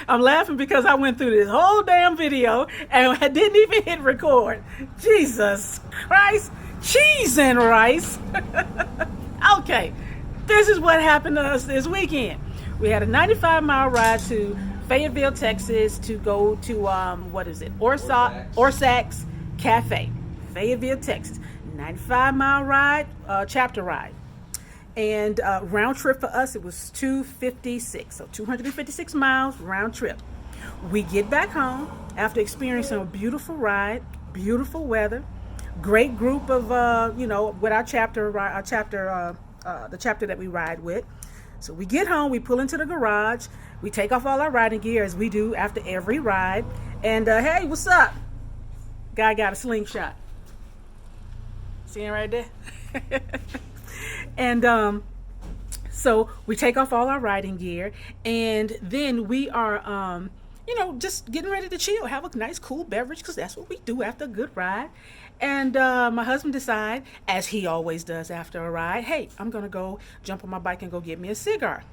I'm laughing because I went through this whole damn video and I didn't even hit record. Jesus Christ. Cheese and rice. Okay. This is what happened to us this weekend. We had a 95-mile ride to Fayetteville, Texas to go to, what is it? Orsak's Cafe. Fayetteville, Texas. 95-mile ride, chapter ride. And round trip for us, it was 256. So 256 miles round trip. We get back home after experiencing a beautiful ride, beautiful weather, great group of, with our chapter, the chapter that we ride with. So we get home, we pull into the garage, we take off all our riding gear as we do after every ride. And hey, what's up? Guy got a slingshot. See him right there? And so we take off all our riding gear, and then we are, just getting ready to chill, have a nice cool beverage, because that's what we do after a good ride. And my husband decides, as he always does after a ride, hey, I'm going to go jump on my bike and go get me a cigar.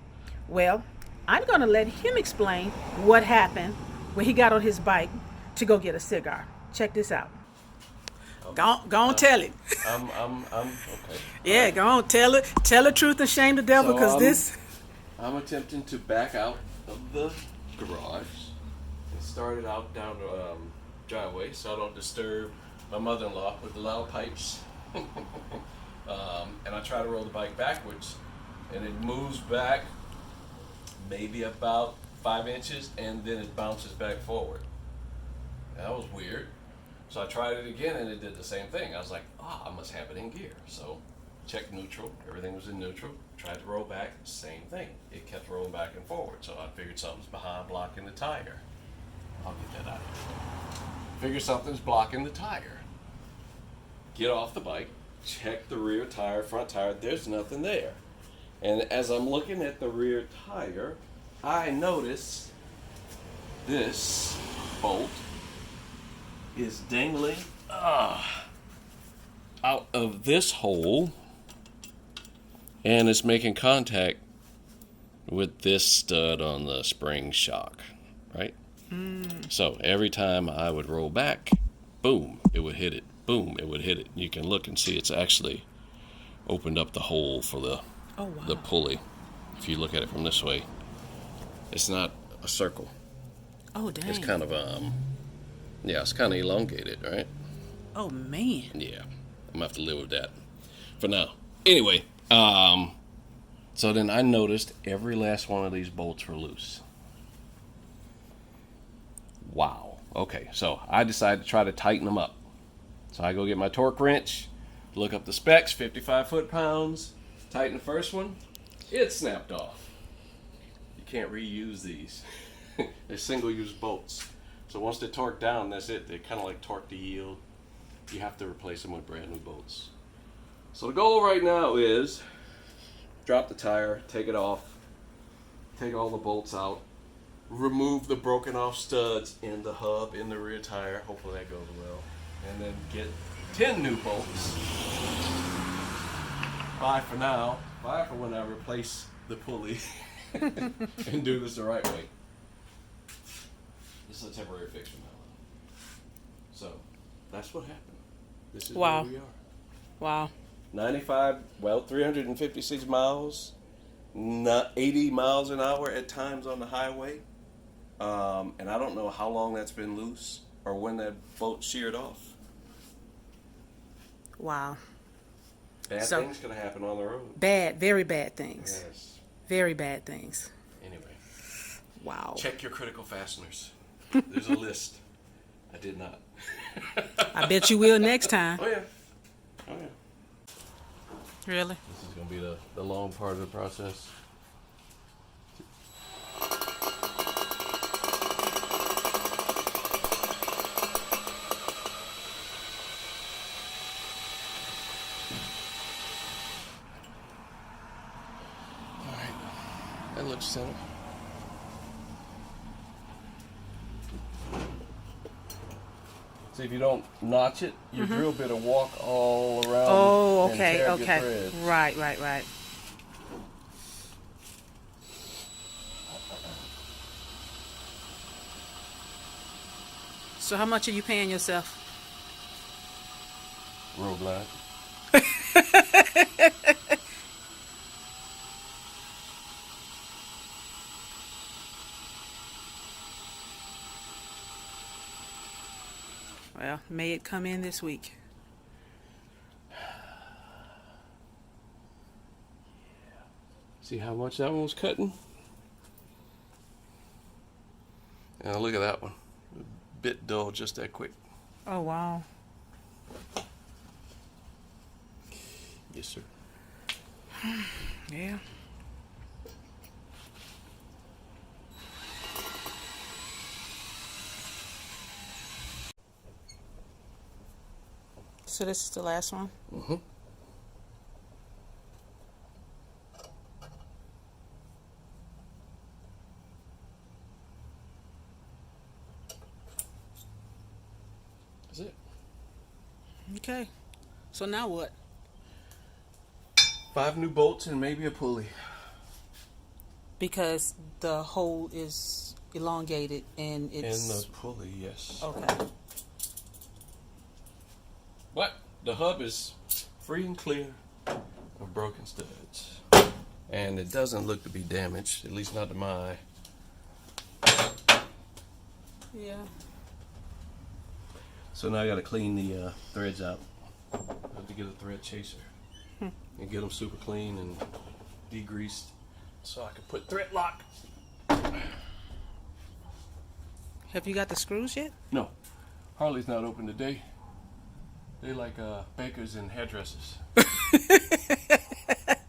Well, I'm going to let him explain what happened when he got on his bike to go get a cigar. Check this out. Go on, tell it. I'm okay. Yeah, go on, tell it. Tell the truth and shame the devil, because I'm attempting to back out of the garage and started out down the driveway so I don't disturb my mother-in-law with the loud pipes. And I try to roll the bike backwards, and it moves back maybe about 5 inches, and then it bounces back forward. That was weird. So I tried it again, and it did the same thing. I was like, I must have it in gear. So checked neutral. Everything was in neutral. Tried to roll back. Same thing. It kept rolling back and forward. So I figured something's behind blocking the tire. I'll get that out of here. Figure something's blocking the tire. Get off the bike. Check the rear tire, front tire. There's nothing there. And as I'm looking at the rear tire, I notice this bolt is dangling out of this hole, and it's making contact with this stud on the spring shock, right? So every time I would roll back, boom, it would hit it. Boom, it would hit it. You can look and see it's actually opened up the hole for the pulley. If you look at it from this way, it's not a circle. Oh, dang. It's kind of it's kind of elongated, right? Oh, man. Yeah, I'm gonna have to live with that for now. Anyway, so then I noticed every last one of these bolts were loose. Wow. Okay, so I decided to try to tighten them up. So I go get my torque wrench, look up the specs, 55 foot-pounds, tighten the first one, it snapped off. You can't reuse these. They're single-use bolts. So once they're torqued down, that's it. They kind of like torque to yield. You have to replace them with brand new bolts. So the goal right now is drop the tire, take it off, take all the bolts out, remove the broken off studs in the hub in the rear tire. Hopefully that goes well. And then get 10 new bolts. Bye for now. Bye for when I replace the pulley and do this the right way. This is a temporary fix from now on. So that's what happened. This is where we are. Wow. 356 miles, 80 miles an hour at times on the highway. And I don't know how long that's been loose or when that bolt sheared off. Wow. Bad things going to happen on the road. Bad, very bad things. Yes. Very bad things. Anyway. Wow. Check your critical fasteners. There's a list. I did not. I bet you will next time. Oh, yeah. Really? This is going to be the long part of the process. All right. That looks center. See, if you don't notch it, your drill bit will walk all around. Oh, okay, and tear okay. your threads. Right. So how much are you paying yourself? Real blind. Well, may it come in this week. See how much that one was cutting? Now look at that one. A bit dull just that quick. Oh, wow. Yes, sir. Yeah. So this is the last one? Mm-hmm. That's it. Okay. So now what? 5 new bolts and maybe a pulley. Because the hole is elongated and it's... And the pulley, yes. Okay. But the hub is free and clear of broken studs. And it doesn't look to be damaged, at least not to my eye. Yeah. So now I got to clean the threads out. I have to get a thread chaser and get them super clean and degreased so I can put thread lock. Have you got the screws yet? No, Harley's not open today. They like bakers and hairdressers.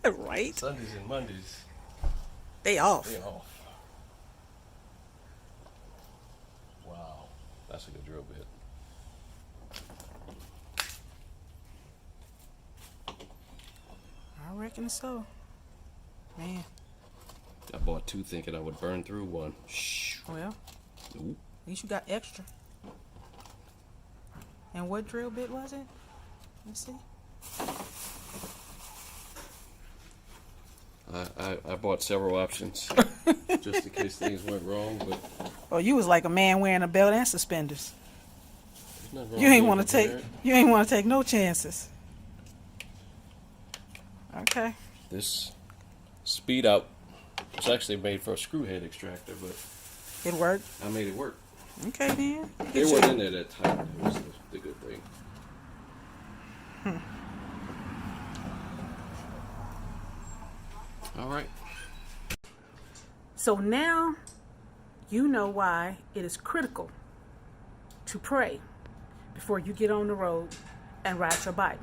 Right? Sundays and Mondays. They off. They off. Wow, that's a good drill bit. I reckon so. Man. I bought 2 thinking I would burn through one. Shh. Well, Ooh. at least you got extra. And what drill bit was it? Let's see. I bought several options just in case things went wrong, but Oh, you was like a man wearing a belt and suspenders. there's nothing wrong You ain't with want to take. it. You ain't want to take no chances. Okay. This speed out was actually made for a screw head extractor, but It worked. I made it work. Okay then. It wasn't in there that tight. It was the good thing. All right. So now you know why it is critical to pray before you get on the road and ride your bike.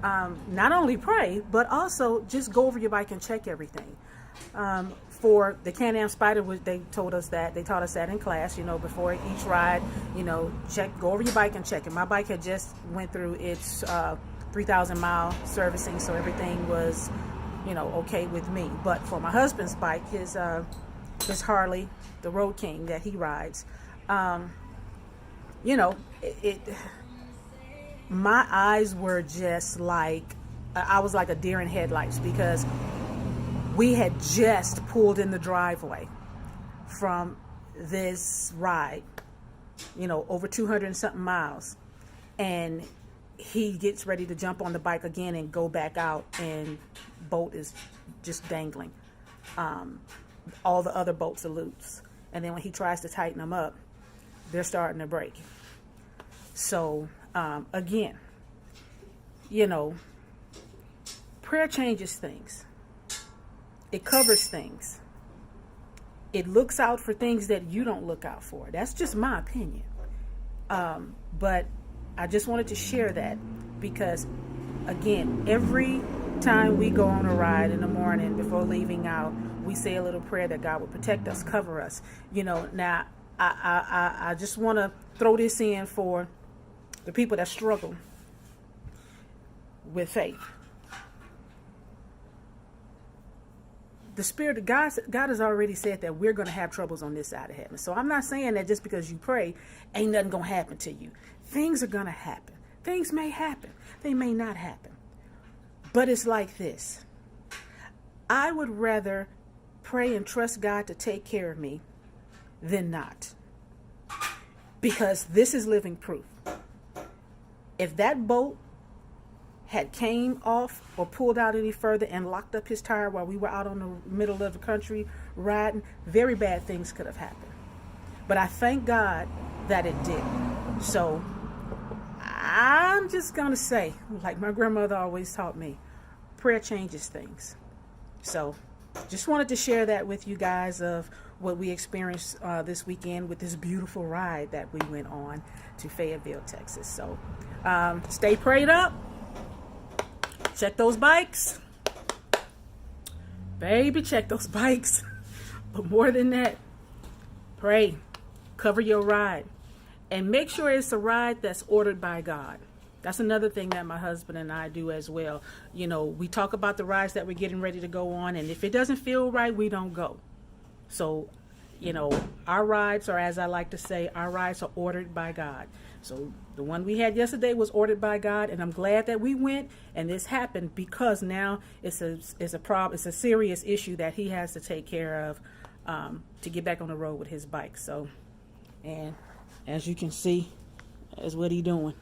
Not only pray, but also just go over your bike and check everything. For the Can-Am Spider, they taught us that in class, before each ride, go over your bike and check it. My bike had just went through its 3,000 mile servicing, so everything was, okay with me. But for my husband's bike, his Harley, the Road King that he rides, my eyes were just like, I was like a deer in headlights, because we had just pulled in the driveway from this ride, over 200 and something miles. And he gets ready to jump on the bike again and go back out, and bolt is just dangling. All the other bolts are loose. And then when he tries to tighten them up, they're starting to break. So, again, prayer changes things. It covers things. It looks out for things that you don't look out for. That's just my opinion. But I just wanted to share that because, again, every time we go on a ride in the morning before leaving out, we say a little prayer that God will protect us, cover us. Now, I just want to throw this in for the people that struggle with faith. The Spirit of God has already said that we're going to have troubles on this side of heaven. So I'm not saying that just because you pray, ain't nothing going to happen to you. Things are going to happen. Things may happen. They may not happen. But it's like this. I would rather pray and trust God to take care of me than not. because this is living proof. If that boat had came off or pulled out any further and locked up his tire while we were out on the middle of the country riding, very bad things could have happened. But I thank God that it did. So I'm just going to say, like my grandmother always taught me, prayer changes things. So just wanted to share that with you guys of what we experienced this weekend with this beautiful ride that we went on to Fayetteville, Texas. So stay prayed up. Check those bikes. Baby, check those bikes. But more than that, pray. Cover your ride. And make sure it's a ride that's ordered by God. That's another thing that my husband and I do as well. You know, we talk about the rides that we're getting ready to go on, and if it doesn't feel right, we don't go. So, you know, our rides are, as I like to say, our rides are ordered by God. So the one we had yesterday was ordered by God, and I'm glad that we went and this happened, because now it's a problem, it's a serious issue that he has to take care of to get back on the road with his bike. So, and as you can see, that's what he's doing.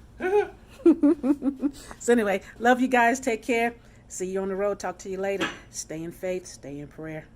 So anyway, love you guys. Take care. See you on the road. Talk to you later. Stay in faith. Stay in prayer.